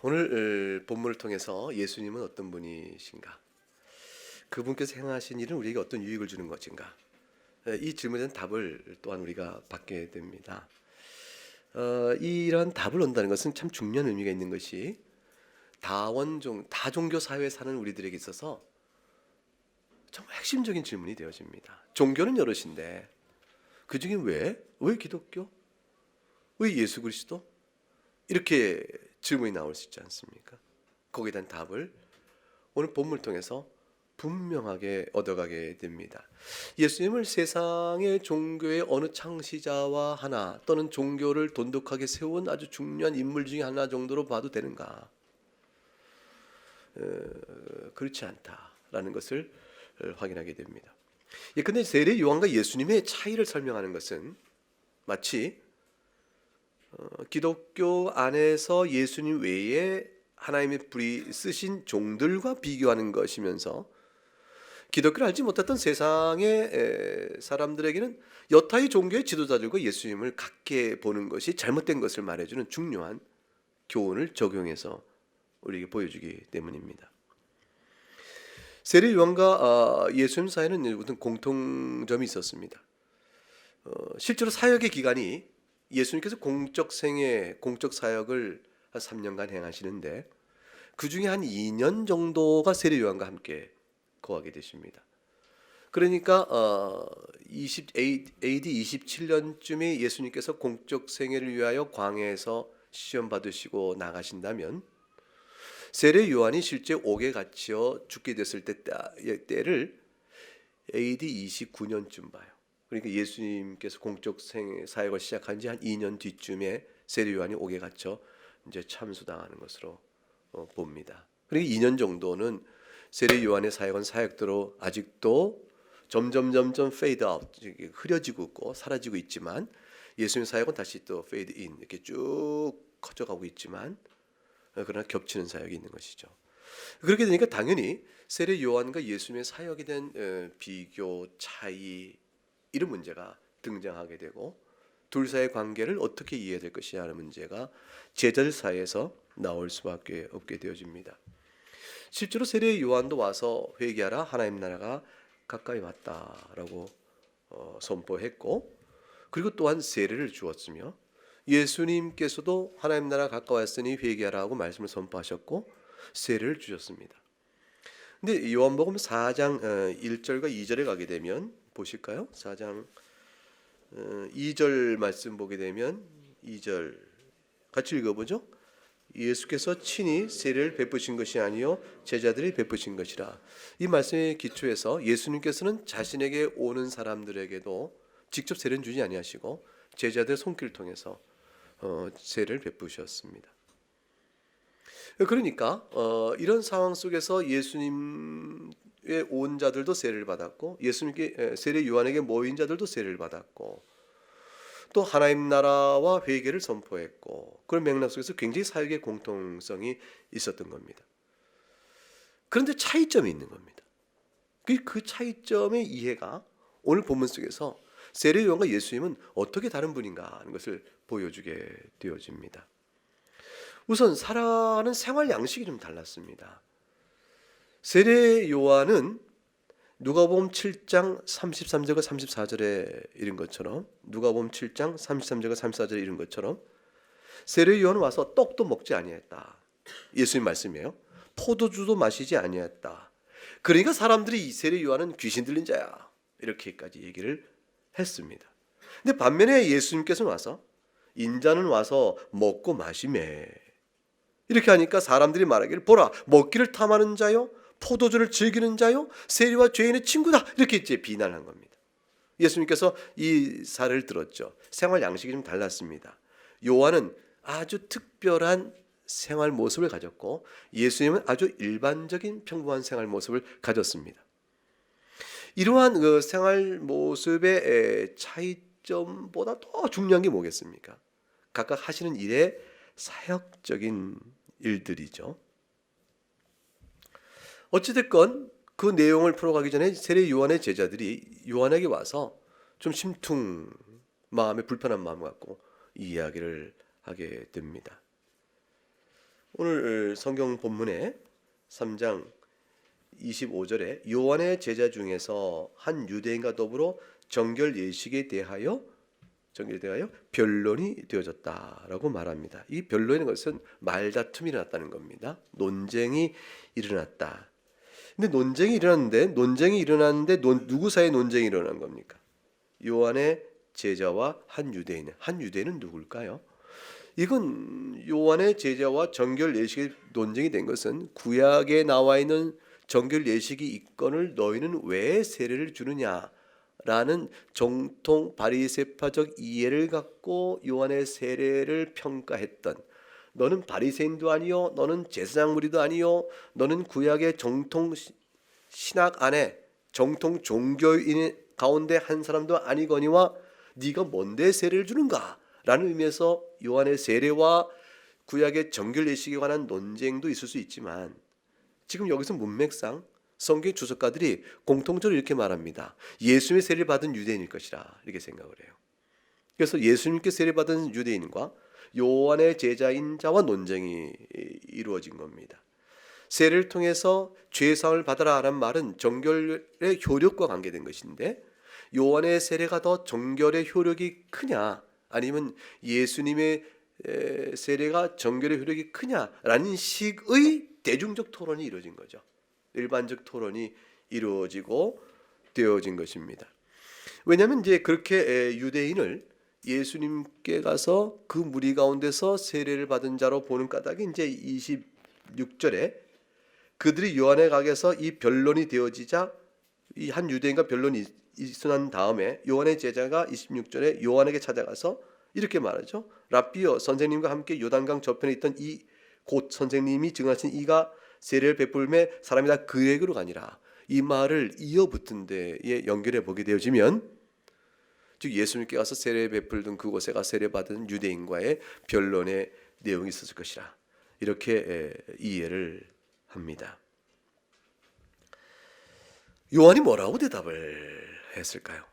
오늘 본문을 통해서 예수님은 어떤 분이신가? 그분께서 행하신 일은 우리에게 어떤 유익을 주는 것인가? 이 질문에 대한 답을 또한 우리가 받게 됩니다. 이러한 답을 얻는다는 것은 참 중요한 의미가 있는 것이 다종교 사회에 사는 우리들에게 있어서 정말 핵심적인 질문이 되어집니다. 종교는 여럿인데 그 중에 왜 기독교? 왜 예수 그리스도? 이렇게 질문이 나올 수 있지 않습니까? 거기에 대한 답을 오늘 본문을 통해서 분명하게 얻어가게 됩니다. 예수님을 세상의 종교의 어느 창시자와 하나 또는 종교를 돈독하게 세운 아주 중요한 인물 중에 하나 정도로 봐도 되는가? 그렇지 않다라는 것을 확인하게 됩니다. 근데 세례 요한과 예수님의 차이를 설명하는 것은 마치 기독교 안에서 예수님 외에 하나님의 불이 쓰신 종들과 비교하는 것이면서 기독교를 알지 못했던 세상의 사람들에게는 여타의 종교의 지도자들과 예수님을 같게 보는 것이 잘못된 것을 말해주는 중요한 교훈을 적용해서 우리에게 보여주기 때문입니다. 세례 요한과 예수님 사이에는 어떤 공통점이 있었습니다. 실제로 사역의 기간이 예수님께서 공적 사역을 한 3년간 행하시는데 그 중에 한 2년 정도가 세례 요한과 함께 거하게 되십니다. 그러니까 AD 27년쯤에 예수님께서 공적 생애를 위하여 광야에서 시험 받으시고 나가신다면 세례 요한이 실제 옥에 갇혀 죽게 됐을 때를 AD 29년쯤 봐요. 그러니까 예수님께서 공적 사역을 시작한 지 한 2년 뒤쯤에 세례 요한이 옥에 갇혀 이제 참수당하는 것으로 봅니다. 그러니까 2년 정도는 세례 요한의 사역은 사역대로 아직도 점점 fade out, 흐려지고 있고 사라지고 있지만 예수님의 사역은 다시 또 fade in 이렇게 쭉 커져가고 있지만 그러나 겹치는 사역이 있는 것이죠. 그렇게 되니까 당연히 세례 요한과 예수님의 사역에 대한 비교 차이 이런 문제가 등장하게 되고 둘 사이의 관계를 어떻게 이해해야 될 것이냐 하는 문제가 제자들 사이에서 나올 수밖에 없게 되어집니다. 실제로 세례 요한도 와서 회개하라 하나님 나라가 가까이 왔다라고 선포했고 그리고 또한 세례를 주었으며 예수님께서도 하나님 나라 가까웠으니 회개하라고 말씀을 선포하셨고 세례를 주셨습니다. 근데 요한복음 4장 1절과 2절에 가게 되면 보실까요? 4장 2절 말씀 보게 되면 2절 같이 읽어보죠. 예수께서 친히 세례를 베푸신 것이 아니요 제자들이 베푸신 것이라. 이 말씀의 기초에서 예수님께서는 자신에게 오는 사람들에게도 직접 세례는 주지 아니하시고 제자들의 손길을 통해서 세례를 베푸셨습니다. 그러니까 이런 상황 속에서 예수님의 온 자들도 세례를 받았고 예수님께 세례 요한에게 모인 자들도 세례를 받았고 또 하나님 나라와 회개를 선포했고 그런 맥락 속에서 굉장히 사역의 공통성이 있었던 겁니다. 그런데 차이점이 있는 겁니다. 그 차이점의 이해가 오늘 본문 속에서 세례 요한과 예수님은 어떻게 다른 분인가 하는 것을 보여주게 되어집니다. 우선 살아가는 생활 양식이 좀 달랐습니다. 세례 요한은 누가복음 7장 33절과 34절에 이른 것처럼 누가복음 7장 33절과 34절에 이른 것처럼 세례 요한은 와서 떡도 먹지 아니했다. 예수님 말씀이에요. 포도주도 마시지 아니했다. 그러니까 사람들이 이 세례 요한은 귀신 들린 자야 이렇게까지 얘기를 했습니다. 근데 반면에 예수님께서는 와서 인자는 와서 먹고 마시매 이렇게 하니까 사람들이 말하기를 보라 먹기를 탐하는 자요 포도주를 즐기는 자요 세리와 죄인의 친구다 이렇게 이제 비난한 겁니다. 예수님께서 이 사례를 들었죠. 생활 양식이 좀 달랐습니다. 요한은 아주 특별한 생활 모습을 가졌고 예수님은 아주 일반적인 평범한 생활 모습을 가졌습니다. 이러한 그 생활 모습의 차이점보다 더 중요한 게 뭐겠습니까? 각각 하시는 일의 사역적인 일들이죠. 어찌됐건 그 내용을 풀어가기 전에 세례 요한의 제자들이 요한에게 와서 좀 마음에 불편한 마음 갖고 이 이야기를 하게 됩니다. 오늘 성경 본문에 3장 25절에 요한의 제자 중에서 한 유대인과 더불어 정결 예식에 대하여 변론이 되어졌다라고 말합니다. 이 변론인 것은 말다툼이 일어났다는 겁니다. 논쟁이 일어났다. 근데 논쟁이 일어났는데 누구 사이에 논쟁이 일어난 겁니까? 요한의 제자와 한 유대인은 누굴까요? 이건 요한의 제자와 정결 예식의 논쟁이 된 것은 구약에 나와 있는 정결 예식이 있거늘 너희는 왜 세례를 주느냐라는 정통 바리새파적 이해를 갖고 요한의 세례를 평가했던, 너는 바리새인도 아니요 너는 제사장 무리도 아니요 너는 구약의 정통 신학 안에 정통 종교인 가운데 한 사람도 아니거니와 네가 뭔데 세례를 주는가? 라는 의미에서 요한의 세례와 구약의 정결 예식에 관한 논쟁도 있을 수 있지만, 지금 여기서 문맥상 성경 주석가들이 공통적으로 이렇게 말합니다. 예수님의 세례를 받은 유대인일 것이라 이렇게 생각을 해요. 그래서 예수님께 세례받은 유대인과 요한의 제자인 자와 논쟁이 이루어진 겁니다. 세례를 통해서 죄사함을 받아라 라는 말은 정결의 효력과 관계된 것인데, 요한의 세례가 더 정결의 효력이 크냐 아니면 예수님의 세례가 정결의 효력이 크냐라는 식의 대중적 토론이 이루어진 거죠. 일반적 토론이 이루어지고 되어진 것입니다. 왜냐하면 이제 그렇게 유대인을 예수님께 가서 그 무리 가운데서 세례를 받은 자로 보는 까닭이 이제 26절에 그들이 요한의 각에서 이 변론이 되어지자 이 한 유대인과 변론이 있은 다음에 요한의 제자가 26절에 요한에게 찾아가서 이렇게 말하죠. 랍비여, 선생님과 함께 요단강 저편에 있던 이 곧 선생님이 증하신 이가 세례를 베풀매 사람이 다 그에게로 가니라. 이 말을 이어붙은 데에 연결해 보게 되어지면, 즉 예수님께 가서 세례 베풀던 그곳에 가 세례 받은 유대인과의 변론의 내용이 있었을 것이라 이렇게 이해를 합니다. 요한이 뭐라고 대답을 했을까요?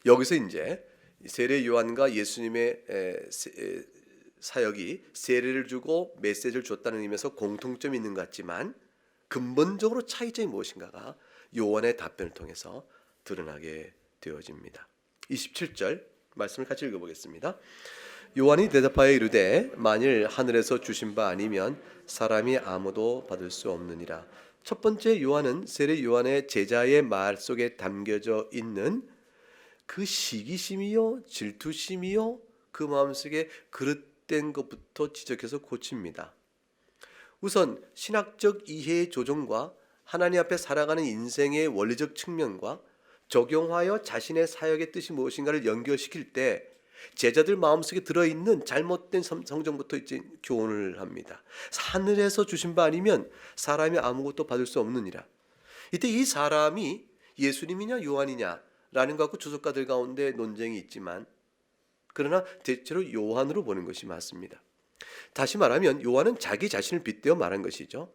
여기서 이제 세례 요한과 예수님의 사역이 세례를 주고 메시지를 줬다는 의미에서 공통점이 있는 것 같지만, 근본적으로 차이점이 무엇인가가 요한의 답변을 통해서 드러나게 되어집니다. 27절 말씀을 같이 읽어보겠습니다. 요한이 대답하여 이르되 만일 하늘에서 주신 바 아니면 사람이 아무도 받을 수 없느니라. 첫 번째 요한은 세례 요한의 제자의 말 속에 담겨져 있는 그 시기심이요 질투심이요 그 마음속에 그릇된 것부터 지적해서 고칩니다. 우선 신학적 이해의 조정과 하나님 앞에 살아가는 인생의 원리적 측면과 적용하여 자신의 사역의 뜻이 무엇인가를 연결시킬 때 제자들 마음속에 들어있는 잘못된 성정부터 이제 교훈을 합니다. 하늘에서 주신 바 아니면 사람이 아무것도 받을 수 없느니라. 이때 이 사람이 예수님이냐 요한이냐라는 것 갖고 주석가들 가운데 논쟁이 있지만, 그러나 대체로 요한으로 보는 것이 맞습니다. 다시 말하면 요한은 자기 자신을 빗대어 말한 것이죠.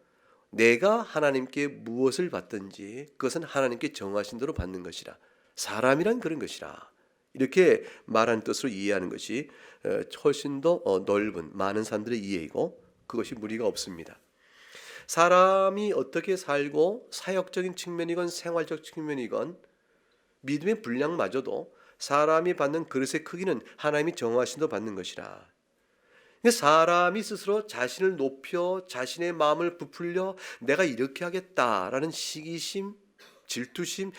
내가 하나님께 무엇을 받든지 그것은 하나님께 정하신 대로 받는 것이라. 사람이란 그런 것이라. 이렇게 말하는 뜻으로 이해하는 것이 훨씬 더 넓은 많은 사람들의 이해이고, 그것이 무리가 없습니다. 사람이 어떻게 살고 사역적인 측면이건 생활적 측면이건 믿음의 분량마저도 사람이 받는 그릇의 크기는 하나님이 정하신 대로 받는 것이라. 사람이 스스로 자신을 높여 자신의 마음을 부풀려 내가 이렇게 하겠다라는 시기심, 질투심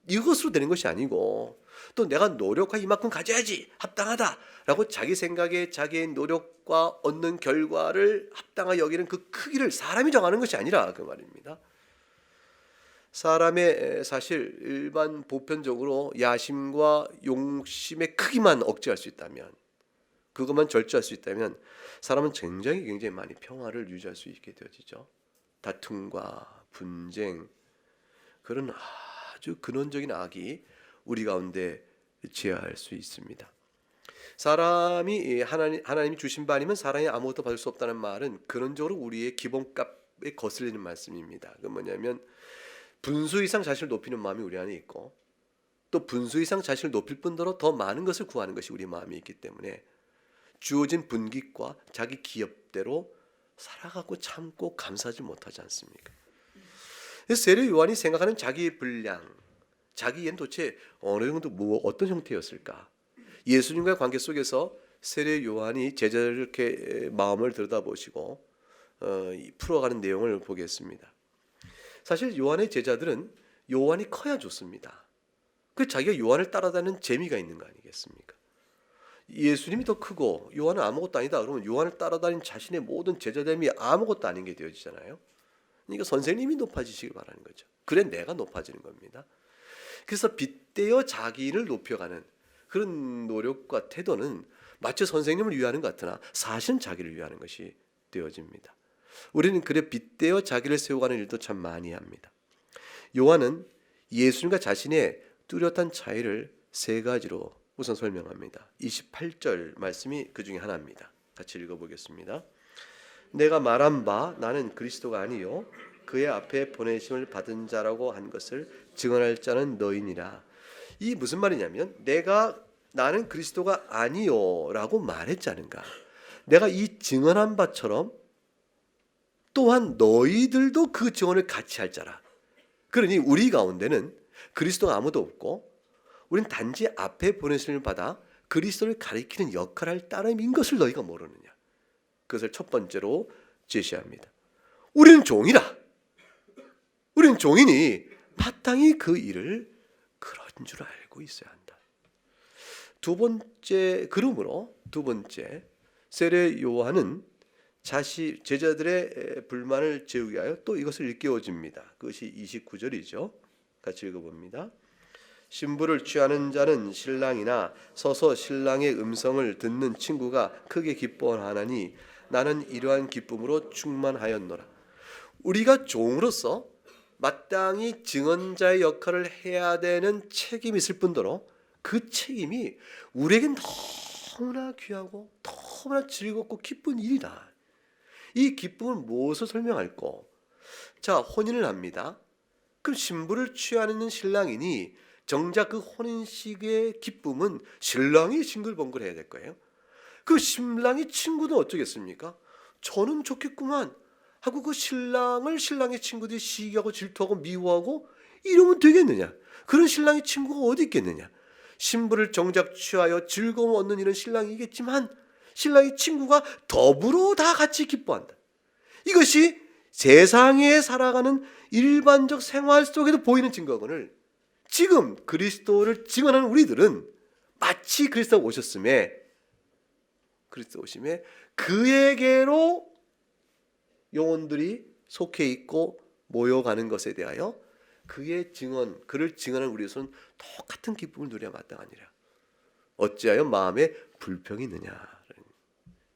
이것으로 되는 것이 아니고, 또 내가 노력과 이만큼 가져야지 합당하다라고 자기 생각에 자기의 노력과 얻는 결과를 합당하게 여기는 그 크기를 사람이 정하는 것이 아니라 그 말입니다. 사람의 사실 일반 보편적으로 야심과 욕심의 크기만 억제할 수 있다면, 그것만 절제할 수 있다면 사람은 굉장히 많이 평화를 유지할 수 있게 되어지죠. 다툼과 분쟁, 그런 아주 근원적인 악이 우리 가운데 제어할 수 있습니다. 사람이 하나님이 주신 바 아니면 사람이 아무것도 받을 수 없다는 말은 근원적으로 우리의 기본값에 거슬리는 말씀입니다. 그 뭐냐면 분수 이상 자신을 높이는 마음이 우리 안에 있고, 또 분수 이상 자신을 높일 뿐더러 더 많은 것을 구하는 것이 우리 마음에 있기 때문에 주어진 분깃과 자기 기업대로 살아가고 참고 감사하지 못하지 않습니까? 세례 요한이 생각하는 자기의 분량, 자기는 도대체 어느 정도 어떤 형태였을까? 예수님과의 관계 속에서 세례 요한이 제자들 이렇게 마음을 들여다보시고 풀어가는 내용을 보겠습니다. 사실 요한의 제자들은 요한이 커야 좋습니다. 그 자기가 요한을 따라다니는 재미가 있는 거 아니겠습니까? 예수님이 더 크고 요한은 아무것도 아니다 그러면 요한을 따라다니는 자신의 모든 제자됨이 아무것도 아닌 게 되어지잖아요. 그러니까 선생님이 높아지시길 바라는 거죠. 그래 내가 높아지는 겁니다. 그래서 빗대어 자기를 높여가는 그런 노력과 태도는 마치 선생님을 위하는 것 같으나 사실은 자기를 위하는 것이 되어집니다. 우리는 그래 빗대어 자기를 세워가는 일도 참 많이 합니다. 요한은 예수님과 자신의 뚜렷한 차이를 세 가지로 우선 설명합니다. 28절 말씀이 그 중에 하나입니다. 같이 읽어보겠습니다. 내가 말한 바 나는 그리스도가 아니요 그의 앞에 보내심을 받은 자라고 한 것을 증언할 자는 너희니라. 이 무슨 말이냐면 나는 그리스도가 아니요 라고 말했지 않은가. 내가 이 증언한 바처럼 또한 너희들도 그 증언을 같이 할 자라. 그러니 우리 가운데는 그리스도가 아무도 없고 우리는 단지 앞에 보내심을 받아 그리스도를 가리키는 역할을 할 따름인 것을 너희가 모르느냐. 그것을 첫 번째로 제시합니다. 우리는 종이라. 우리는 종이니 마땅히 그 일을 그런 줄 알고 있어야 한다. 두 번째, 세례 요한은 제자들의 불만을 재우기 위하여 또 이것을 일깨워줍니다. 그것이 29절이죠. 같이 읽어봅니다. 신부를 취하는 자는 신랑이나 서서 신랑의 음성을 듣는 친구가 크게 기뻐하나니 나는 이러한 기쁨으로 충만하였노라. 우리가 종으로서 마땅히 증언자의 역할을 해야 되는 책임이 있을 뿐더러 그 책임이 우리에겐 너무나 귀하고 너무나 즐겁고 기쁜 일이다. 이 기쁨을 무엇을 설명할꼬? 자, 혼인을 합니다. 그럼 신부를 취하는 신랑이니 정작 그 혼인식의 기쁨은 신랑이 싱글벙글해야 될 거예요. 그 신랑의 친구는 어쩌겠습니까? 저는 좋겠구만 하고 그 신랑을 신랑의 친구들이 시기하고 질투하고 미워하고 이러면 되겠느냐? 그런 신랑의 친구가 어디 있겠느냐? 신부를 정작 취하여 즐거움 얻는 일은 신랑이겠지만 신랑의 친구가 더불어 다 같이 기뻐한다. 이것이 세상에 살아가는 일반적 생활 속에도 보이는 증거거늘 지금 그리스도를 증언하는 우리들은 마치 그리스도 오심에 그에게로 영혼들이 속해 있고 모여가는 것에 대하여 그를 증언하는 우리로서는 똑같은 기쁨을 누려야 마땅하니라. 어찌하여 마음에 불평이 있느냐.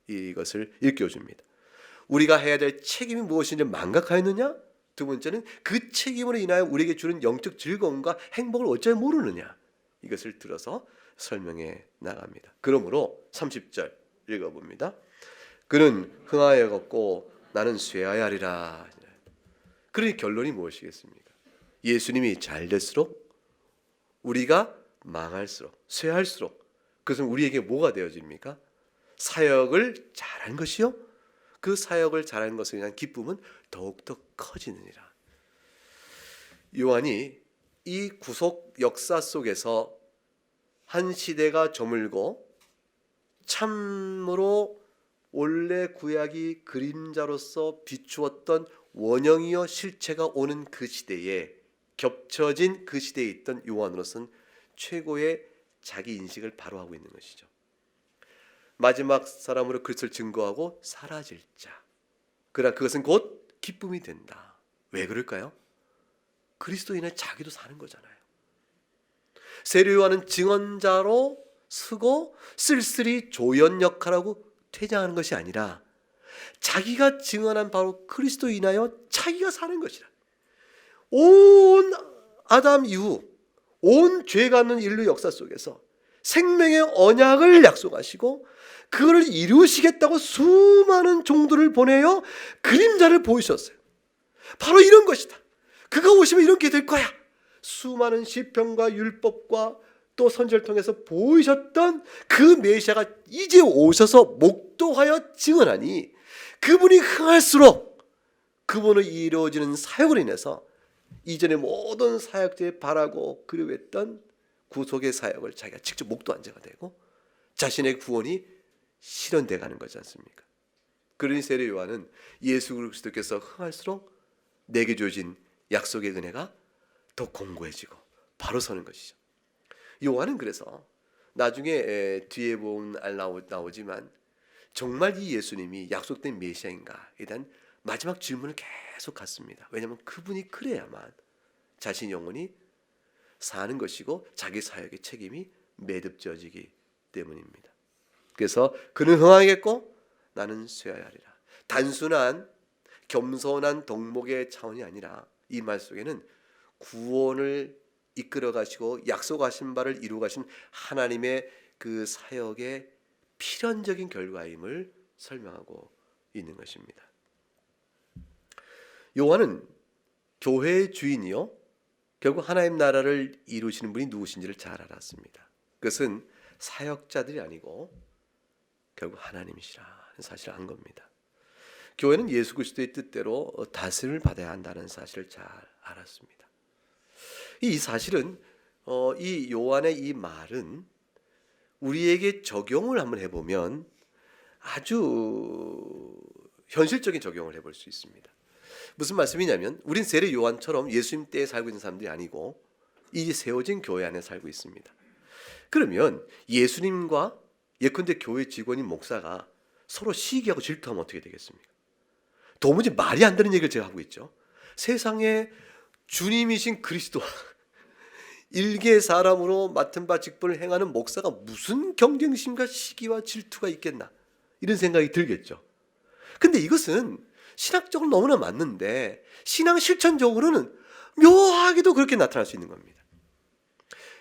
이것을 일깨워줍니다. 우리가 해야 될 책임이 무엇인지 망각하였느냐? 두 번째는 그 책임으로 인하여 우리에게 주는 영적 즐거움과 행복을 어찌하여 모르느냐? 이것을 들어서 설명해 나갑니다. 그러므로 30절 읽어봅니다. 그는 흥하여 걷고 나는 쇠하여 하리라. 그러니 결론이 무엇이겠습니까? 예수님이 잘 될수록 우리가 망할수록 쇠할수록 그것은 우리에게 뭐가 되어집니까? 사역을 잘한 것이요. 그 사역을 잘한 것에 대한 기쁨은 더욱더 커지느니라. 요한이 이 구속 역사 속에서 한 시대가 저물고 참으로 원래 구약이 그림자로서 비추었던 원형이요 실체가 오는 그 시대에 겹쳐진 그 시대에 있던 요한으로서는 최고의 자기 인식을 바로 하고 있는 것이죠. 마지막 사람으로 그리스도를 증거하고 사라질 자. 그러나 그것은 곧 기쁨이 된다. 왜 그럴까요? 그리스도 인해 자기도 사는 거잖아요. 세례 요한은 증언자로 쓰고 쓸쓸히 조연 역할하고 퇴장하는 것이 아니라 자기가 증언한 바로 그리스도 인하여 자기가 사는 것이라. 온 아담 이후 온 죄가 없는 인류 역사 속에서 생명의 언약을 약속하시고 그거를 이루시겠다고 수많은 종들을 보내어 그림자를 보이셨어요. 바로 이런 것이다. 그가 오시면 이렇게 될 거야. 수많은 시편과 율법과 또 선지를 통해서 보이셨던 그 메시아가 이제 오셔서 목도하여 증언하니 그분이 흥할수록 그분의 이루어지는 사역으로 인해서 이전의 모든 사역자의 바라고 그리워했던 구속의 사역을 자기가 직접 목도한 자가 되고 자신의 구원이 실현돼 가는 거지 않습니까? 그러니 세례 요한은 예수 그리스도께서 흥할수록 내게 주어진 약속의 은혜가 더 공고해지고 바로 서는 것이죠. 요한은 그래서 나중에 뒤에 보면 나오지만 정말 이 예수님이 약속된 메시아인가에 대한 마지막 질문을 계속 갖습니다. 왜냐하면 그분이 그래야만 자신 영혼이 사는 것이고 자기 사역의 책임이 매듭져지기 때문입니다. 그래서 그는 흥하겠고 나는 쇠하리라. 단순한 겸손한 덕목의 차원이 아니라 이 말 속에는 구원을 이끌어 가시고 약속하신 바를 이루어 가신 하나님의 그 사역의 필연적인 결과임을 설명하고 있는 것입니다. 요한은 교회의 주인이요 결국 하나님 나라를 이루시는 분이 누구신지를 잘 알았습니다. 그것은 사역자들이 아니고 결국 하나님이시라는 사실을 안 겁니다. 교회는 예수 그리스도의 뜻대로 다스림을 받아야 한다는 사실을 잘 알았습니다. 이 사실은 이 요한의 이 말은 우리에게 적용을 한번 해보면 아주 현실적인 적용을 해볼 수 있습니다. 무슨 말씀이냐면 우린 세례 요한처럼 예수님 때에 살고 있는 사람들이 아니고 이 세워진 교회 안에 살고 있습니다. 그러면 예수님과 예컨대 교회 직원인 목사가 서로 시기하고 질투하면 어떻게 되겠습니까? 도무지 말이 안 되는 얘기를 제가 하고 있죠. 세상에 주님이신 그리스도 일개 사람으로 맡은 바 직분을 행하는 목사가 무슨 경쟁심과 시기와 질투가 있겠나 이런 생각이 들겠죠. 근데 이것은 신학적으로 너무나 맞는데 신앙 실천적으로는 묘하게도 그렇게 나타날 수 있는 겁니다.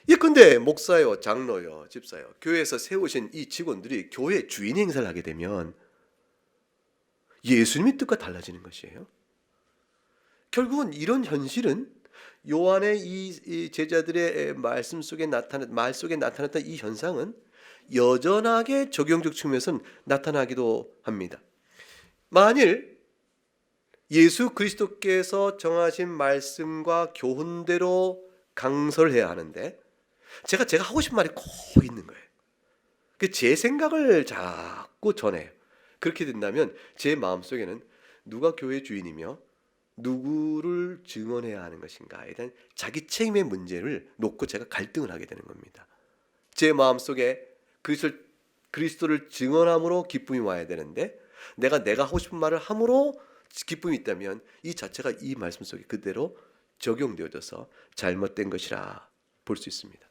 예컨대 목사요, 장로요, 집사요, 교회에서 세우신 이 직원들이 교회 주인 행사를 하게 되면 예수님의 뜻과 달라지는 것이에요. 결국은 이런 현실은 요한의 이 제자들의 말 속에 나타났던 이 현상은 여전하게 적용적 측면에서는 나타나기도 합니다. 만일 예수 그리스도께서 정하신 말씀과 교훈대로 강설을 해야 하는데 제가 하고 싶은 말이 꼭 있는 거예요. 제 생각을 자꾸 전해요. 그렇게 된다면 제 마음속에는 누가 교회 주인이며 누구를 증언해야 하는 것인가에 대한 자기 책임의 문제를 놓고 제가 갈등을 하게 되는 겁니다. 제 마음속에 그리스도를 증언함으로 기쁨이 와야 되는데 내가 하고 싶은 말을 함으로 기쁨이 있다면 이 자체가 이 말씀 속에 그대로 적용되어져서 잘못된 것이라 볼 수 있습니다.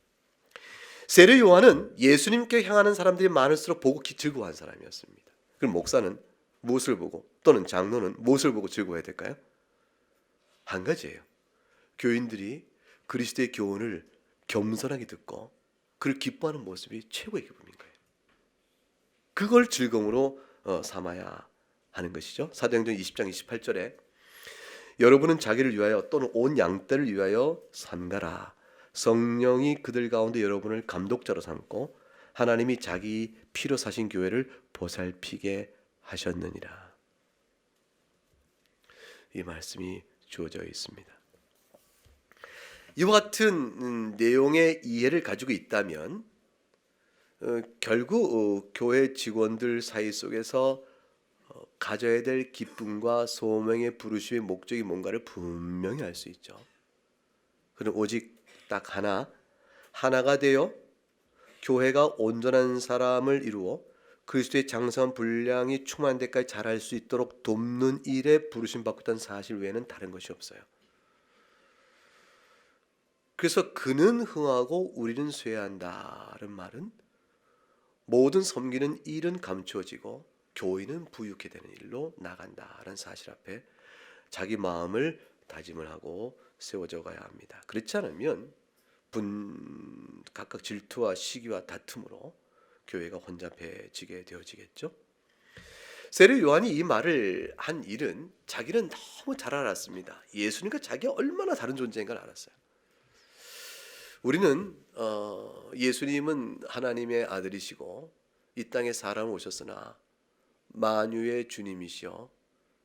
세례 요한은 예수님께 향하는 사람들이 많을수록 보고 즐거워한 사람이었습니다. 그럼 목사는 무엇을 보고 또는 장로는 무엇을 보고 즐거워해야 될까요? 한 가지예요. 교인들이 그리스도의 교훈을 겸손하게 듣고 그를 기뻐하는 모습이 최고의 기쁨인 거예요. 그걸 즐거움으로 삼아야 하는 것이죠. 사도행전 20장 28절에 여러분은 자기를 위하여 또는 온 양떼를 위하여 삼가라. 성령이 그들 가운데 여러분을 감독자로 삼고 하나님이 자기 피로 사신 교회를 보살피게 하셨느니라. 이 말씀이 주어져 있습니다. 이와 같은 내용의 이해를 가지고 있다면 결국 교회 직원들 사이 속에서 가져야 될 기쁨과 소명의 부르심의 목적이 뭔가를 분명히 알 수 있죠. 그럼 오직 딱 하나가 되어 교회가 온전한 사람을 이루어 그리스도의 장성한 분량이 충만한 데까지 자랄 수 있도록 돕는 일에 부르심 받고 있다는 사실 외에는 다른 것이 없어요. 그래서 그는 흥하고 우리는 쇠한다는 말은 모든 섬기는 일은 감추어지고 교인은 부유케 되는 일로 나간다는 사실 앞에 자기 마음을 다짐을 하고 세워져 가야 합니다. 그렇지 않으면 각각 질투와 시기와 다툼으로 교회가 혼잡해지게 되어지겠죠. 세례 요한이 이 말을 한 일은 자기는 너무 잘 알았습니다. 예수님과 자기가 얼마나 다른 존재인 걸 알았어요. 우리는 예수님은 하나님의 아들이시고 이 땅에 사람을 오셨으나 만유의 주님이시여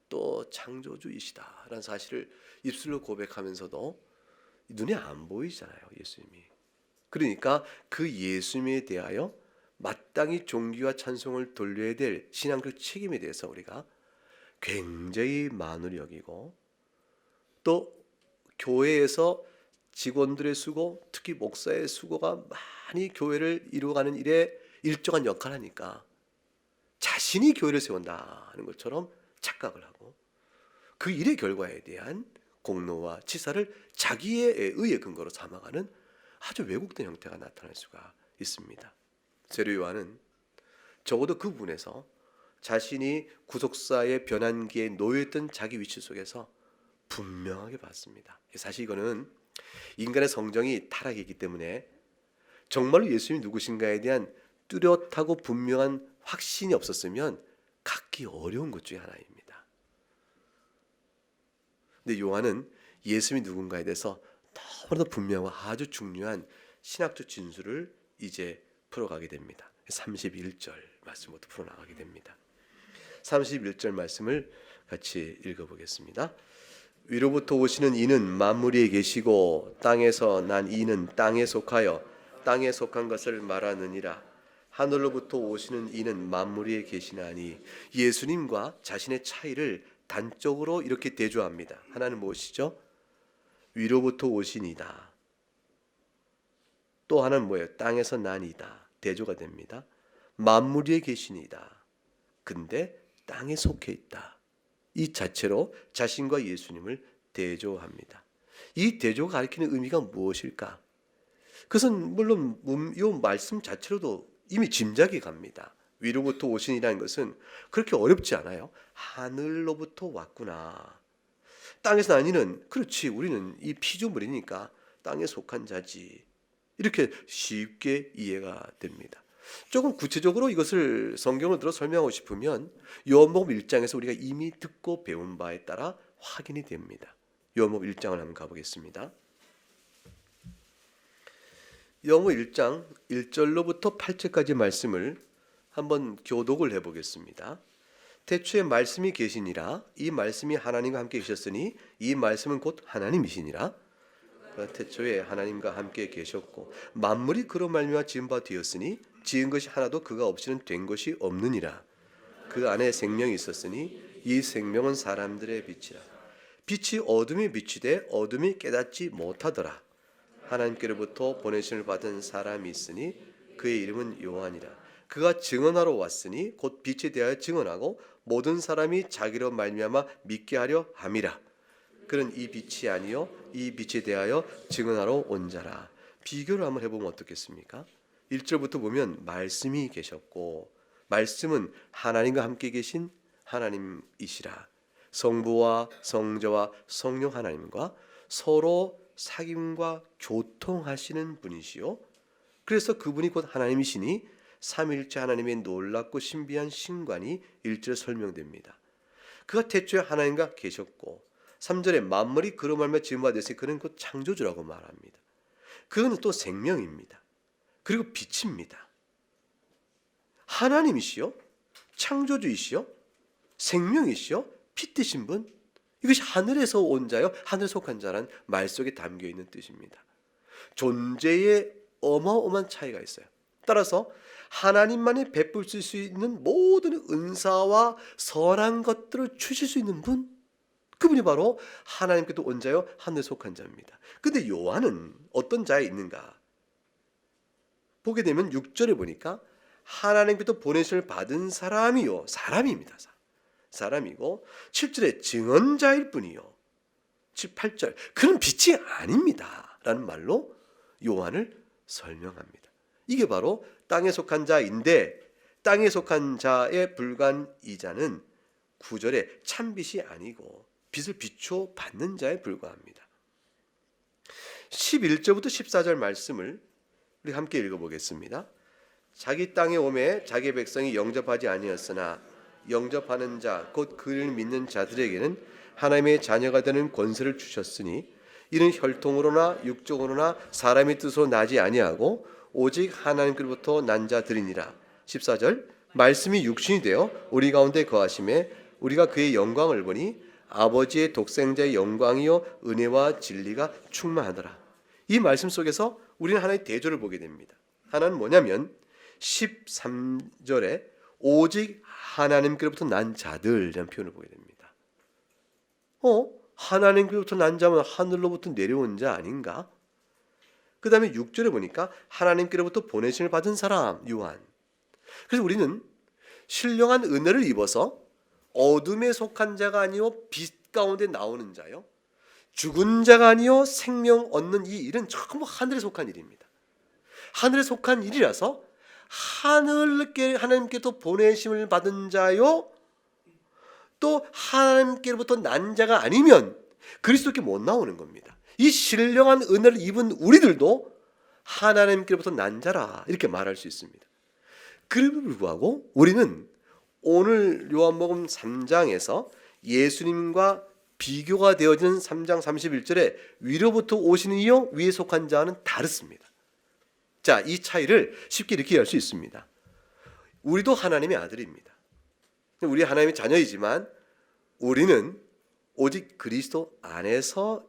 또 창조주이시다라는 사실을 입술로 고백하면서도 눈에 안 보이잖아요, 예수님이. 그러니까 그 예수님에 대하여 마땅히 존귀와 찬송을 돌려야 될 신앙적 책임에 대해서 우리가 굉장히 만홀히 여기고, 또 교회에서 직원들의 수고, 특히 목사의 수고가 많이 교회를 이루어가는 일에 일정한 역할을 하니까 자신이 교회를 세운다는 것처럼 착각을 하고 그 일의 결과에 대한 공로와 치사를 자기의 의의 근거로 삼아가는 아주 왜곡된 형태가 나타날 수가 있습니다. 세례 요한은 적어도 그 부분에서 자신이 구속사의 변환기에 놓여있던 자기 위치 속에서 분명하게 봤습니다. 사실 이거는 인간의 성정이 타락이기 때문에 정말로 예수님이 누구신가에 대한 뚜렷하고 분명한 확신이 없었으면 갖기 어려운 것 중에 하나입니다. 근데 요한은 예수님이 누군가에 대해서 너무나도 분명하고 아주 중요한 신학적 진술을 이제 풀어가게 됩니다. 31절 말씀부터 풀어나가게 됩니다. 31절 말씀을 같이 읽어보겠습니다. 위로부터 오시는 이는 만물 위에 계시고 땅에서 난 이는 땅에 속하여 땅에 속한 것을 말하느니라. 하늘로부터 오시는 이는 만물 위에 계시나니. 예수님과 자신의 차이를 단적으로 이렇게 대조합니다. 하나는 무엇이죠? 위로부터 오시니다. 또 하나는 뭐예요? 땅에서 나니다. 대조가 됩니다. 만물 위에 계시니다. 근데 땅에 속해 있다. 이 자체로 자신과 예수님을 대조합니다. 이 대조가 가리키는 의미가 무엇일까? 그것은 물론 이 말씀 자체로도 이미 짐작이 갑니다. 위로부터 오신이라는 것은 그렇게 어렵지 않아요. 하늘로부터 왔구나. 땅에서 아니는, 그렇지, 우리는 이 피조물이니까 땅에 속한 자지. 이렇게 쉽게 이해가 됩니다. 조금 구체적으로 이것을 성경을 들어 설명하고 싶으면 요한복음 1장에서 우리가 이미 듣고 배운 바에 따라 확인이 됩니다. 요한복음 1장을 한번 가보겠습니다. 요한복음 1장 1절로부터 8절까지 말씀을 한번 교독을 해보겠습니다. 태초에 말씀이 계시니라. 이 말씀이 하나님과 함께 계셨으니 이 말씀은 곧 하나님이시니라. 태초에 하나님과 함께 계셨고 만물이 그로 말미암아 지은 바 되었으니 지은 것이 하나도 그가 없이는 된 것이 없느니라. 그 안에 생명이 있었으니 이 생명은 사람들의 빛이라. 빛이 어둠에 비치되 어둠이 깨닫지 못하더라. 하나님께로부터 보내심을 받은 사람이 있으니 그의 이름은 요한이라. 그가 증언하러 왔으니 곧 빛에 대하여 증언하고 모든 사람이 자기로 말미암아 믿게 하려 함이라. 그는 이 빛이 아니요 이 빛에 대하여 증언하러 온 자라. 비교를 한번 해보면 어떻겠습니까? 1절부터 보면 말씀이 계셨고 말씀은 하나님과 함께 계신 하나님이시라. 성부와 성자와 성령 하나님과 서로 사귐과 교통하시는 분이시요. 그래서 그분이 곧 하나님이시니 삼위일체 하나님의 놀랍고 신비한 신관이 1절에 설명됩니다. 그가 태초에 하나님과 계셨고 3절에 만물이 그로 말미암아 지은 바 되었으니 그는 곧 창조주라고 말합니다. 그는 또 생명입니다. 그리고 빛입니다. 하나님이시요, 창조주이시요, 생명이시요, 빛 되신 분, 이것이 하늘에서 온 자요 하늘에 속한 자란 말 속에 담겨있는 뜻입니다. 존재에 어마어마한 차이가 있어요. 따라서 하나님만이 베풀 수 있는 모든 은사와 선한 것들을 주실 수 있는 분, 그분이 바로 하나님께도 온 자요 하늘에 속한 자입니다. 근데 요한은 어떤 자에 있는가? 보게 되면 6절에 보니까 하나님께도 보내심을 받은 사람이요, 사람입니다. 사람이고 7절에 증언자일 뿐이요. 7, 8절 그는 빛이 아닙니다 라는 말로 요한을 설명합니다. 이게 바로 땅에 속한 자인데 땅에 속한 자에 불과한 이 자는 9절에 참빛이 아니고 빛을 비추어 받는 자에 불과합니다. 11절부터 14절 말씀을 우리 함께 읽어보겠습니다. 자기 땅에 오매 자기 백성이 영접하지 아니었으나 영접하는 자 곧 그를 믿는 자들에게는 하나님의 자녀가 되는 권세를 주셨으니 이는 혈통으로나 육적으로나 사람의 뜻으로 나지 아니하고 오직 하나님께로부터 난 자들이니라. 14절 말씀이 육신이 되어 우리 가운데 거하심에 우리가 그의 영광을 보니 아버지의 독생자의 영광이요 은혜와 진리가 충만하더라. 이 말씀 속에서 우리는 하나의 대조를 보게 됩니다. 하나는 뭐냐면 13절에 오직 하나님께로부터 난 자들이라는 표현을 보게 됩니다. 하나님께로부터 난 자면 하늘로부터 내려온 자 아닌가? 그 다음에 6절에 보니까 하나님께로부터 보내심을 받은 사람 요한. 그래서 우리는 신령한 은혜를 입어서 어둠에 속한 자가 아니요 빛 가운데 나오는 자요 죽은 자가 아니요 생명 얻는 이 일은 전부 하늘에 속한 일입니다. 하늘에 속한 일이라서 하나님께로부터 보내심을 받은 자요 또 하나님께로부터 난 자가 아니면 그리스도께 못 나오는 겁니다. 이 신령한 은혜를 입은 우리들도 하나님께로부터 난 자라 이렇게 말할 수 있습니다. 그럼에도 불구하고 우리는 오늘 요한복음 3장에서 예수님과 비교가 되어지는 3장 31절에 위로부터 오시는 이요 위에 속한 자는 다르습니다. 자, 이 차이를 쉽게 이렇게 할 수 있습니다. 우리도 하나님의 아들입니다. 우리 하나님의 자녀이지만 우리는 오직 그리스도 안에서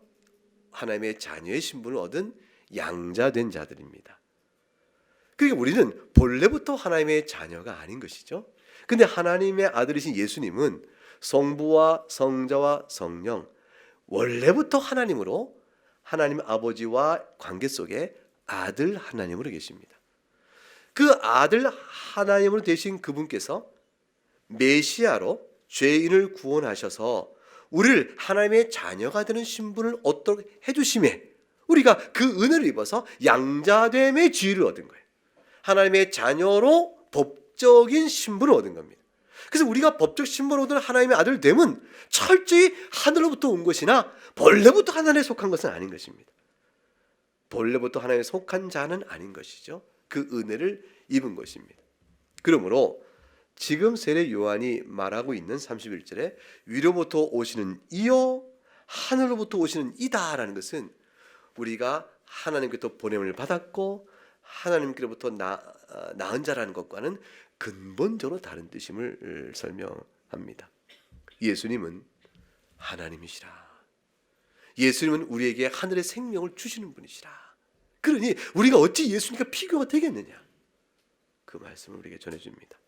하나님의 자녀의 신분을 얻은 양자된 자들입니다. 그러니까 우리는 본래부터 하나님의 자녀가 아닌 것이죠. 근데 하나님의 아들이신 예수님은 성부와 성자와 성령 원래부터 하나님으로 하나님 아버지와 관계 속에 아들 하나님으로 계십니다. 그 아들 하나님으로 되신 그분께서 메시아로 죄인을 구원하셔서 우리를 하나님의 자녀가 되는 신분을 얻도록 해주심에 우리가 그 은혜를 입어서 양자됨의 지위를 얻은 거예요. 하나님의 자녀로 법적인 신분을 얻은 겁니다. 그래서 우리가 법적 신분을 얻은 하나님의 아들 됨은 철저히 하늘로부터 온 것이나 본래부터 하나님에 속한 것은 아닌 것입니다. 본래부터 하나님에 속한 자는 아닌 것이죠. 그 은혜를 입은 것입니다. 그러므로 지금 세례 요한이 말하고 있는 31절에 위로부터 오시는 이요 하늘로부터 오시는 이다라는 것은 우리가 하나님께로부터 보냄을 받았고 하나님께로부터 낳은 자라는 것과는 근본적으로 다른 뜻임을 설명합니다. 예수님은 하나님이시라. 예수님은 우리에게 하늘의 생명을 주시는 분이시라. 그러니 우리가 어찌 예수님과 비교가 되겠느냐? 그 말씀을 우리에게 전해줍니다.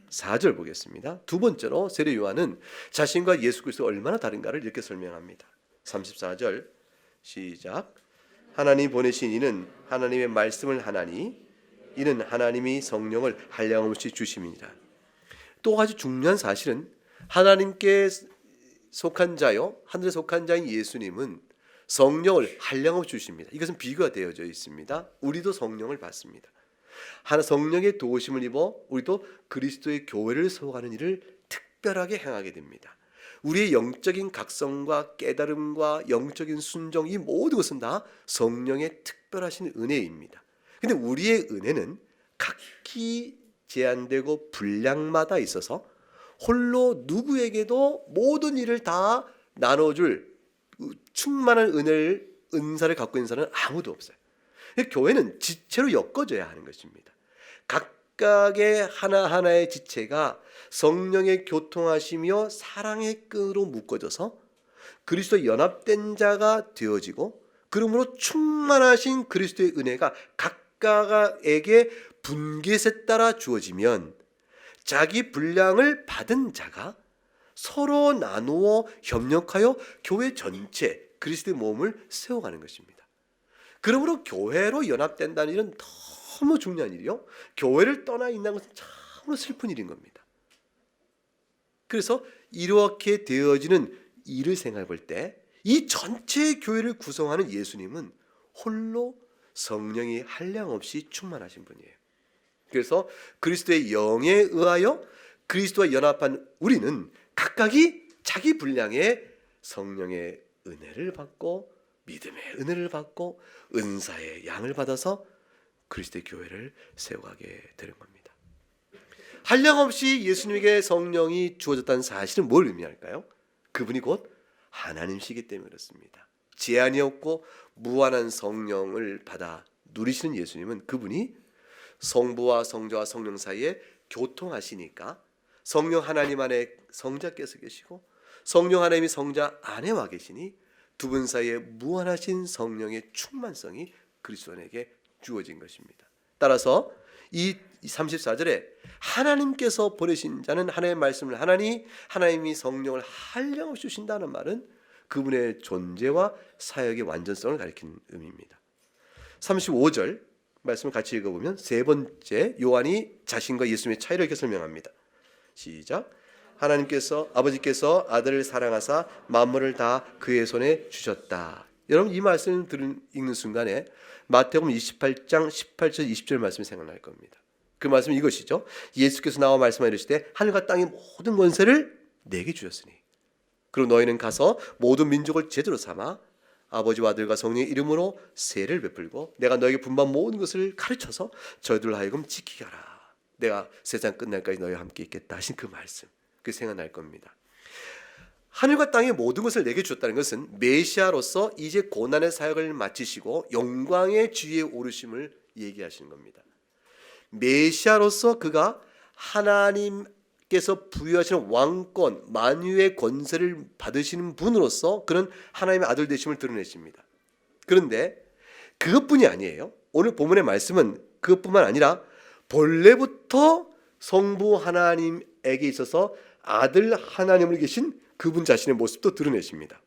34절 보겠습니다. 두 번째로 세례 요한은 자신과 예수 그리스도가 얼마나 다른가를 이렇게 설명합니다. 34절 시작. 하나님 보내신 이는 하나님의 말씀을 하나니 이는 하나님이 성령을 한량없이 주심이니라. 또 아주 중요한 사실은 하나님께 속한 자요 하늘에 속한 자인 예수님은 성령을 한량없이 주십니다. 이것은 비교가 되어져 있습니다. 우리도 성령을 받습니다. 하나 성령의 도우심을 입어 우리도 그리스도의 교회를 세워가는 일을 특별하게 행하게 됩니다. 우리의 영적인 각성과 깨달음과 영적인 순종 이 모든 것은 다 성령의 특별하신 은혜입니다. 근데 우리의 은혜는 각기 제한되고 분량마다 있어서 홀로 누구에게도 모든 일을 다 나눠줄 충만한 은사를 갖고 있는 사람은 아무도 없어요. 교회는 지체로 엮어져야 하는 것입니다. 각각의 하나하나의 지체가 성령의 교통하시며 사랑의 끈으로 묶어져서 그리스도의 연합된 자가 되어지고 그러므로 충만하신 그리스도의 은혜가 각각에게 분깃에 따라 주어지면 자기 분량을 받은 자가 서로 나누어 협력하여 교회 전체 그리스도의 몸을 세워가는 것입니다. 그러므로 교회로 연합된다는 일은 너무 중요한 일이요. 교회를 떠나 있는 것은 참으로 슬픈 일인 겁니다. 그래서 이렇게 되어지는 일을 생각해 볼 때 이 전체 교회를 구성하는 예수님은 홀로 성령이 한량없이 충만하신 분이에요. 그래서 그리스도의 영에 의하여 그리스도와 연합한 우리는 각각이 자기 분량의 성령의 은혜를 받고 믿음의 은혜를 받고 은사의 양을 받아서 그리스도의 교회를 세워가게 되는 겁니다. 한량없이 예수님에게 성령이 주어졌다는 사실은 뭘 의미할까요? 그분이 곧 하나님이시기 때문에 그렇습니다. 제한이 없고 무한한 성령을 받아 누리시는 예수님은 그분이 성부와 성자와 성령 사이에 교통하시니까 성령 하나님 안에 성자께서 계시고 성령 하나님이 성자 안에 와 계시니 두 분 사이에 무한하신 성령의 충만성이 그리스도인에게 주어진 것입니다. 따라서 이 34절에 하나님께서 보내신 자는 하나님의 말씀을 하나님이 성령을 한량없이 주신다는 말은 그분의 존재와 사역의 완전성을 가리키는 의미입니다. 35절 말씀을 같이 읽어보면 세 번째 요한이 자신과 예수님의 차이를 이렇게 설명합니다. 시작. 하나님께서 아버지께서 아들을 사랑하사 만물을 다 그의 손에 주셨다. 여러분 이 말씀을 읽는 순간에 마태복음 28장 18절 20절 말씀이 생각날 겁니다. 그 말씀은 이것이죠. 예수께서 나와 말씀하여 이르시되 하늘과 땅의 모든 권세를 내게 주셨으니 그리고 너희는 가서 모든 민족을 제자로 삼아 아버지와 아들과 성령의 이름으로 세례를 베풀고 내가 너에게 분반 모든 것을 가르쳐서 저희들로 하여금 지키게 하라. 내가 세상 끝날까지 너희와 함께 있겠다 하신 그 말씀, 그 생각날 겁니다. 하늘과 땅의 모든 것을 내게 주었다는 것은 메시아로서 이제 고난의 사역을 마치시고 영광의 지위에 오르심을 얘기하시는 겁니다. 메시아로서 그가 하나님께서 부여하시는 왕권, 만유의 권세를 받으시는 분으로서 그는 하나님의 아들 되심을 드러내십니다. 그런데 그것뿐이 아니에요. 오늘 본문의 말씀은 그것뿐만 아니라 본래부터 성부 하나님에게 있어서 아들 하나님을 계신 그분 자신의 모습도 드러내십니다.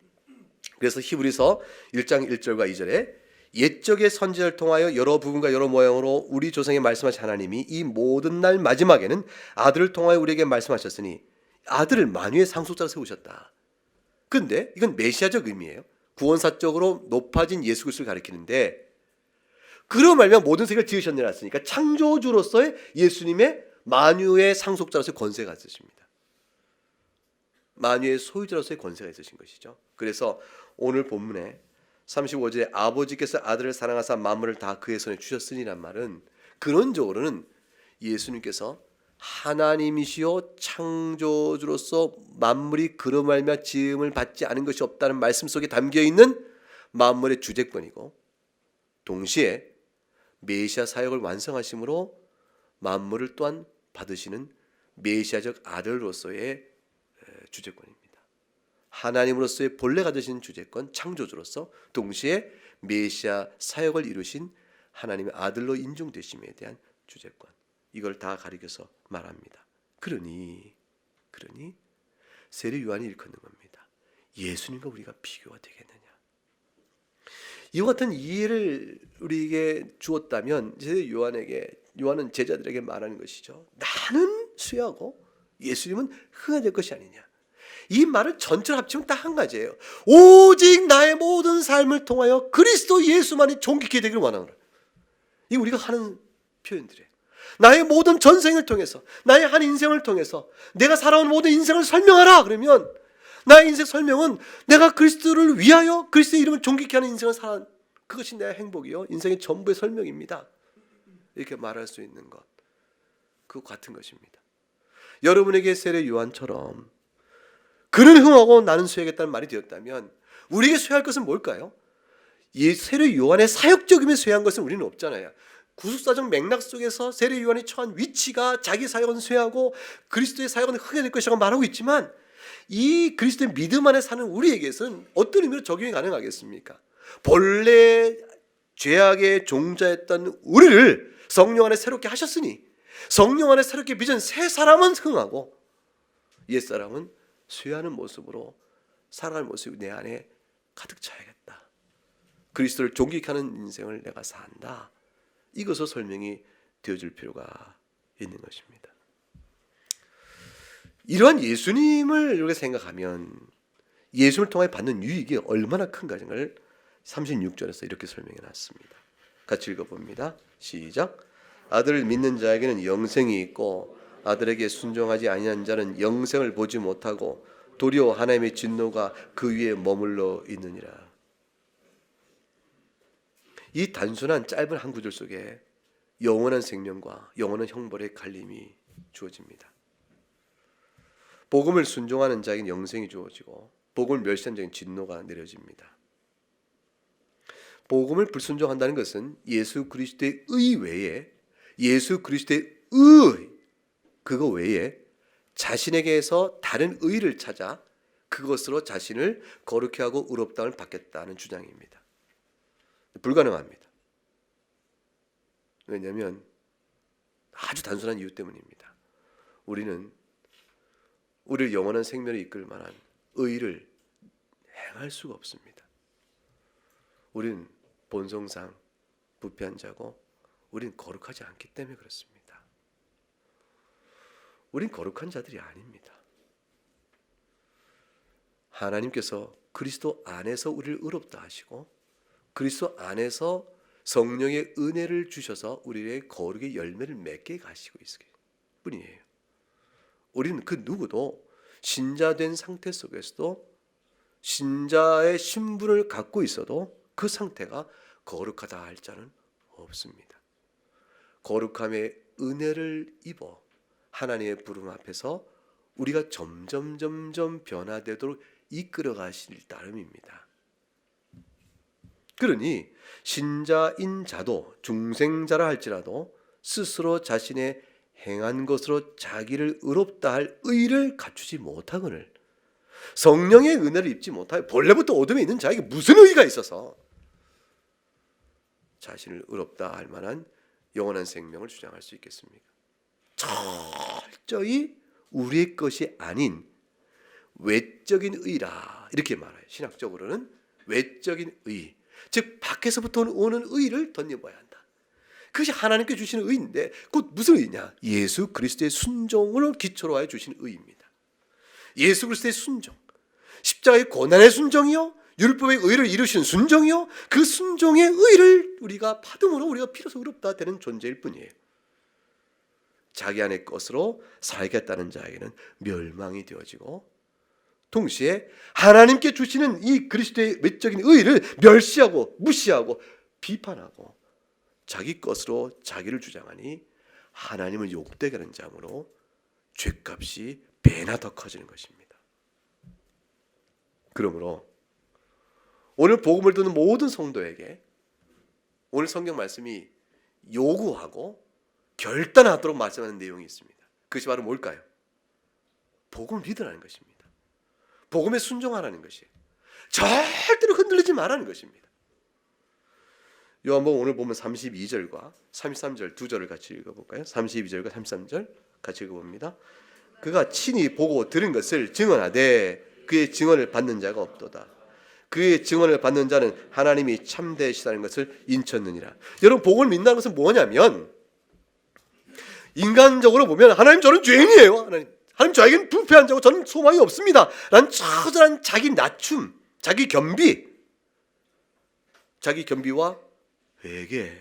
그래서 히브리서 1장 1절과 2절에 옛적의 선지자를 통하여 여러 부분과 여러 모양으로 우리 조상에 말씀하신 하나님이 이 모든 날 마지막에는 아들을 통하여 우리에게 말씀하셨으니 아들을 만유의 상속자로 세우셨다. 그런데 이건 메시아적 의미예요. 구원사적으로 높아진 예수 그리스도를 가리키는데 그로 말미암아 모든 세계를 지으셨느라 했으니까 창조주로서의 예수님의 만유의 상속자로서의 권세가 있으십니다. 만유의 소유자로서의 권세가 있으신 것이죠. 그래서 오늘 본문에 35절에 아버지께서 아들을 사랑하사 만물을 다 그의 손에 주셨으니란 말은 근원적으로는 예수님께서 하나님이시요 창조주로서 만물이 그로 말미암아 지음을 받지 않은 것이 없다는 말씀 속에 담겨있는 만물의 주재권이고 동시에 메시아 사역을 완성하심으로 만물을 또한 받으시는 메시아적 아들로서의 주재권입니다. 하나님으로서의 본래가 되신 주재권, 창조주로서 동시에 메시아 사역을 이루신 하나님의 아들로 인정되심에 대한 주재권, 이걸 다 가리켜서 말합니다. 그러니 세례 요한이 일컫는 겁니다. 예수님과 우리가 비교가 되겠느냐? 이와 같은 이해를 우리에게 주었다면 세례 요한은 제자들에게 말하는 것이죠. 나는 쇠하고 예수님은 흥해야 될 것이 아니냐. 이 말을 전체로 합치면 딱 한 가지예요. 오직 나의 모든 삶을 통하여 그리스도 예수만이 존귀케 되기를 원하노라. 이게 우리가 하는 표현들이에요. 나의 모든 전생을 통해서, 나의 한 인생을 통해서 내가 살아온 모든 인생을 설명하라. 그러면 나의 인생 설명은 내가 그리스도를 위하여 그리스도의 이름을 존귀케 하는 인생을 살아, 그것이 내 행복이요 인생의 전부의 설명입니다. 이렇게 말할 수 있는 것, 그 같은 것입니다. 여러분에게 세례 요한처럼 그는 흥하고 나는 쇠하겠다는 말이 되었다면 우리에게 쇠할 것은 뭘까요? 이 세례 요한의 사역적임에 쇠한 것은 우리는 없잖아요. 구속사적 맥락 속에서 세례 요한이 처한 위치가 자기 사역은 쇠하고 그리스도의 사역은 흥해야 될 것이라고 말하고 있지만 이 그리스도의 믿음 안에 사는 우리에게서는 어떤 의미로 적용이 가능하겠습니까? 본래 죄악의 종자였던 우리를 성령 안에 새롭게 하셨으니 성령 안에 새롭게 빚은 새 사람은 흥하고 옛 사람은 쇠하는 모습으로 살아갈 모습이 내 안에 가득 차야겠다. 그리스도를 존귀케 하는 인생을 내가 산다. 이것으로 설명이 되어줄 필요가 있는 것입니다. 이러한 예수님을 이렇게 생각하면 예수님을 통해 받는 유익이 얼마나 큰가를 36절에서 이렇게 설명해 놨습니다. 같이 읽어봅니다. 시작. 아들을 믿는 자에게는 영생이 있고 아들에게 순종하지 아니한 자는 영생을 보지 못하고 도리어 하나님의 진노가 그 위에 머물러 있느니라. 이 단순한 짧은 한 구절 속에 영원한 생명과 영원한 형벌의 갈림이 주어집니다. 복음을 순종하는 자에게는 영생이 주어지고 복음을 멸시하는 자에게는 진노가 내려집니다. 복음을 불순종한다는 것은 예수 그리스도의 의 외에 예수 그리스도의 의, 그거 외에 자신에게서 다른 의를 찾아 그것으로 자신을 거룩히 하고 의롭다함을 받겠다는 주장입니다. 불가능합니다. 왜냐하면 아주 단순한 이유 때문입니다. 우리는 우리를 영원한 생명을 이끌 만한 의를 행할 수가 없습니다. 우리는 본성상 부패한 자고 우리는 거룩하지 않기 때문에 그렇습니다. 우린 거룩한 자들이 아닙니다. 하나님께서 그리스도 안에서 우리를 의롭다 하시고 그리스도 안에서 성령의 은혜를 주셔서 우리의 거룩의 열매를 맺게 가시고 있을 뿐이에요. 우리는 그 누구도 신자된 상태 속에서도 신자의 신분을 갖고 있어도 그 상태가 거룩하다 할 자는 없습니다. 거룩함의 은혜를 입어 하나님의 부름 앞에서 우리가 점점 변화되도록 이끌어 가실 따름입니다. 그러니 신자인 자도 중생자라 할지라도 스스로 자신의 행한 것으로 자기를 의롭다 할 의를 갖추지 못하거늘 성령의 은혜를 입지 못하여 본래부터 어둠에 있는 자에게 무슨 의가 있어서 자신을 의롭다 할 만한 영원한 생명을 주장할 수 있겠습니까? 철저히 우리의 것이 아닌 외적인 의라 이렇게 말해요. 신학적으로는 외적인 의, 즉 밖에서부터 오는 의를 덧입어야 한다. 그것이 하나님께 주시는 의인데 곧 무슨 의냐? 예수 그리스도의 순종을 기초로 하여 주신 의입니다. 예수 그리스도의 순종, 십자가의 고난의 순종이요, 율법의 의를 이루신 순종이요, 그 순종의 의를 우리가 받음으로 우리가 비로소 의롭다 되는 존재일 뿐이에요. 자기 안의 것으로 살겠다는 자에게는 멸망이 되어지고 동시에 하나님께 주시는 이 그리스도의 외적인 의를 멸시하고 무시하고 비판하고 자기 것으로 자기를 주장하니 하나님을 욕되게 하는 자므로 죄값이 배나 더 커지는 것입니다. 그러므로 오늘 복음을 듣는 모든 성도에게 오늘 성경 말씀이 요구하고 결단하도록 말씀하는 내용이 있습니다. 그것이 바로 뭘까요? 복음을 믿으라는 것입니다. 복음에 순종하라는 것이에요. 절대로 흔들리지 말라는 것입니다. 요한복음 오늘 보면 32절과 33절 두 절을 같이 읽어볼까요? 32절과 33절 같이 읽어봅니다. 그가 친히 보고 들은 것을 증언하되 그의 증언을 받는 자가 없도다. 그의 증언을 받는 자는 하나님이 참되시다는 것을 인쳤느니라. 여러분 복음을 믿는다는 것은 뭐냐면 인간적으로 보면 하나님 저는 죄인이에요. 하나님 저에게는 부패한 자고 저는 소망이 없습니다. 라는 처절한 자기 낮춤, 자기 겸비와 회개,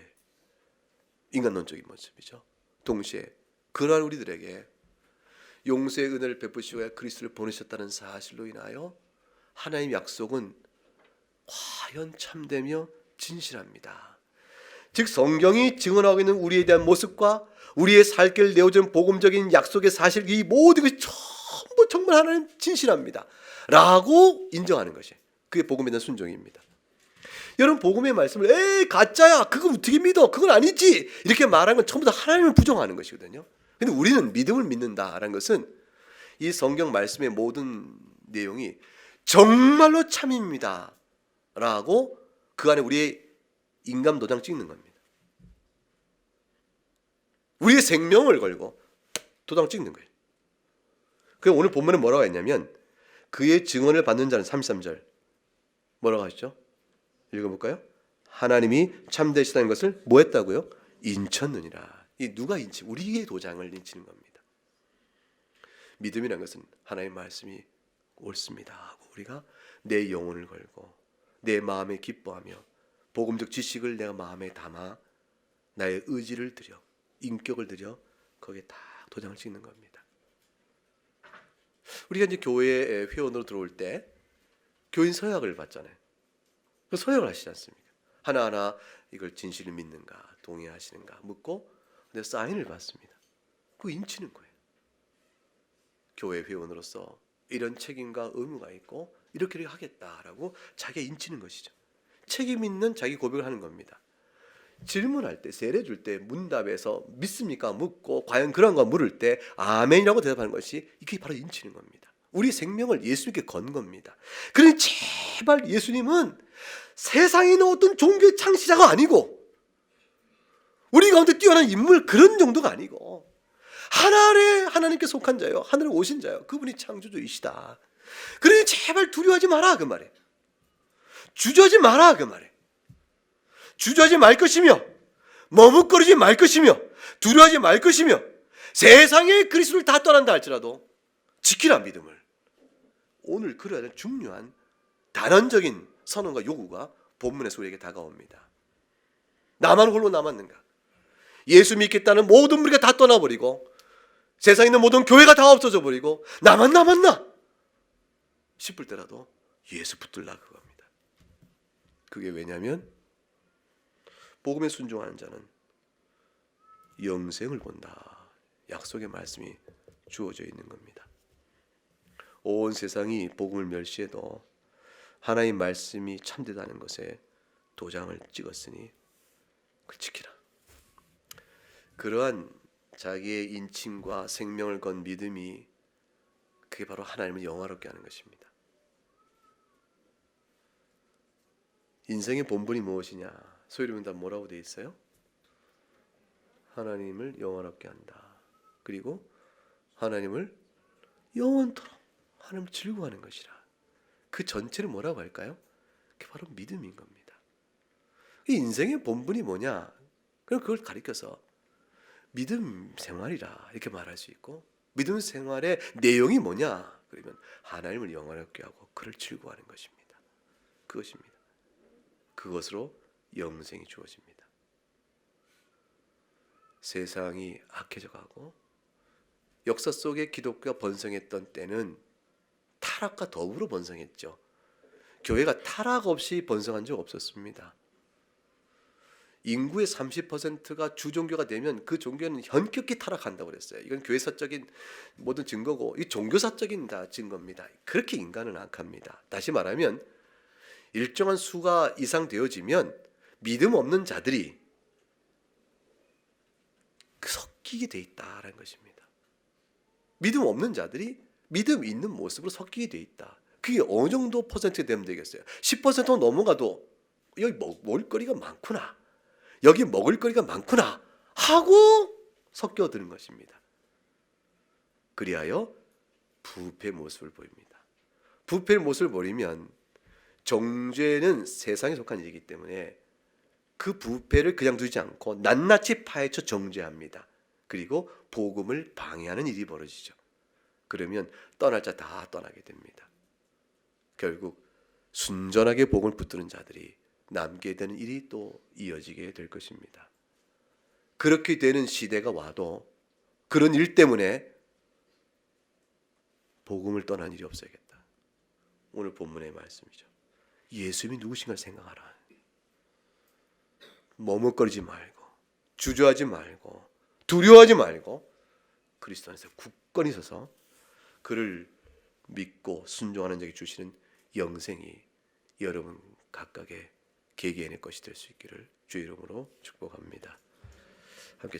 인간론적인 모습이죠. 동시에 그러한 우리들에게 용서의 은혜를 베푸시고 그리스도를 보내셨다는 사실로 인하여 하나님의 약속은 과연 참되며 진실합니다. 즉 성경이 증언하고 있는 우리에 대한 모습과 우리의 살 길을 내어준 복음적인 약속의 사실, 이 모든 것이 전부 정말 하나님 진실합니다 라고 인정하는 것이 그게 복음에 대한 순종입니다. 여러분 복음의 말씀을 에이 가짜야 그거 어떻게 믿어 그건 아니지 이렇게 말하는 건 전부 다 하나님을 부정하는 것이거든요. 근데 우리는 믿음을 믿는다라는 것은 이 성경 말씀의 모든 내용이 정말로 참입니다 라고 그 안에 우리의 인감 도장 찍는 겁니다. 우리의 생명을 걸고 도장 찍는 거예요. 그래서 오늘 본문에 뭐라고 했냐면 그의 증언을 받는 자는 33절 뭐라고 하시죠? 읽어볼까요? 하나님이 참되시다는 것을 뭐 했다고요? 인쳤느니라. 이 누가 인치? 우리의 도장을 인치는 겁니다. 믿음이라는 것은 하나님의 말씀이 옳습니다 하고 우리가 내 영혼을 걸고 내 마음에 기뻐하며 복음적 지식을 내가 마음에 담아 나의 의지를 들여 인격을 들여 거기에 다 도장을 찍는 겁니다. 우리가 이제 교회에 회원으로 들어올 때 교인 서약을 받잖아요. 그 서약을 하시지 않습니까? 하나하나 이걸 진실을 믿는가 동의하시는가 묻고 근데 사인을 받습니다. 그거 인치는 거예요. 교회 회원으로서 이런 책임과 의무가 있고 이렇게 하겠다라고 자기가 인치는 것이죠. 책임 있는 자기 고백을 하는 겁니다. 질문할 때, 세례 줄 때 문답에서 믿습니까? 묻고 과연 그런가 물을 때 아멘이라고 대답하는 것이 이게 바로 인치는 겁니다. 우리 생명을 예수님께 건 겁니다. 그러니 제발 예수님은 세상에 있는 어떤 종교의 창시자가 아니고 우리 가운데 뛰어난 인물 그런 정도가 아니고 하나님께 속한 자요, 하늘에 오신 자요, 그분이 창조주이시다. 그러니 제발 두려워하지 마라 그 말에. 주저하지 마라 그 말에. 주저하지 말 것이며 머뭇거리지 말 것이며 두려워하지 말 것이며 세상의 그리스도를 다 떠난다 할지라도 지키라 믿음을. 오늘 그래야 될 중요한 단언적인 선언과 요구가 본문에서 우리에게 다가옵니다. 나만 홀로 남았는가? 예수 믿겠다는 모든 무리가 다 떠나버리고 세상에 있는 모든 교회가 다 없어져 버리고 나만 남았나 싶을 때라도 예수 붙들라 그겁니다. 그게 왜냐하면 복음에 순종하는 자는 영생을 본다. 약속의 말씀이 주어져 있는 겁니다. 온 세상이 복음을 멸시해도 하나님 말씀이 참되다는 것에 도장을 찍었으니 그걸 지키라. 그러한 자기의 인침과 생명을 건 믿음이 그게 바로 하나님을 영화롭게 하는 것입니다. 인생의 본분이 무엇이냐? 소위를 문답 뭐라고 되어 있어요? 하나님을 영화롭게 한다. 그리고 하나님을 영원토록 하나님을 즐거워하는 것이라. 그 전체를 뭐라고 할까요? 그게 바로 믿음인 겁니다. 이 인생의 본분이 뭐냐? 그럼 그걸 가리켜서 믿음 생활이라 이렇게 말할 수 있고, 믿음 생활의 내용이 뭐냐? 그러면 하나님을 영원롭게 하고 그를 즐거워하는 것입니다. 그것입니다. 그것으로 영생이 주어집니다. 세상이 악해져 가고 역사 속에 기독교가 번성했던 때는 타락과 더불어 번성했죠. 교회가 타락 없이 번성한 적 없었습니다. 인구의 30%가 주종교가 되면 그 종교는 현격히 타락한다고 그랬어요. 이건 교회사적인 모든 증거고 이 종교사적인 다 증거입니다. 그렇게 인간은 악합니다. 다시 말하면 일정한 수가 이상 되어지면 믿음 없는 자들이 섞이게 돼 있다라는 것입니다. 믿음 없는 자들이 믿음 있는 모습으로 섞이게 돼 있다. 그게 어느 정도 퍼센트 되면 되겠어요? 10% 넘어가도 여기 먹을거리가 많구나, 여기 먹을거리가 많구나 하고 섞여드는 것입니다. 그리하여 부패의 모습을 보입니다. 부패의 모습을 보이면 정죄는 세상에 속한 일이기 때문에 그 부패를 그냥 두지 않고 낱낱이 파헤쳐 정죄합니다. 그리고 복음을 방해하는 일이 벌어지죠. 그러면 떠날 자 다 떠나게 됩니다. 결국 순전하게 복음을 붙드는 자들이 남게 되는 일이 또 이어지게 될 것입니다. 그렇게 되는 시대가 와도 그런 일 때문에 복음을 떠난 일이 없어야겠다. 오늘 본문의 말씀이죠. 예수님이 누구신가를 생각하라. 머뭇거리지 말고 주저하지 말고 두려워하지 말고 그리스도 안에서 굳건히 서서 그를 믿고 순종하는 자에게 주시는 영생이 여러분 각각의 개개인의 것이 될 수 있기를 주의 이름으로 축복합니다. 함께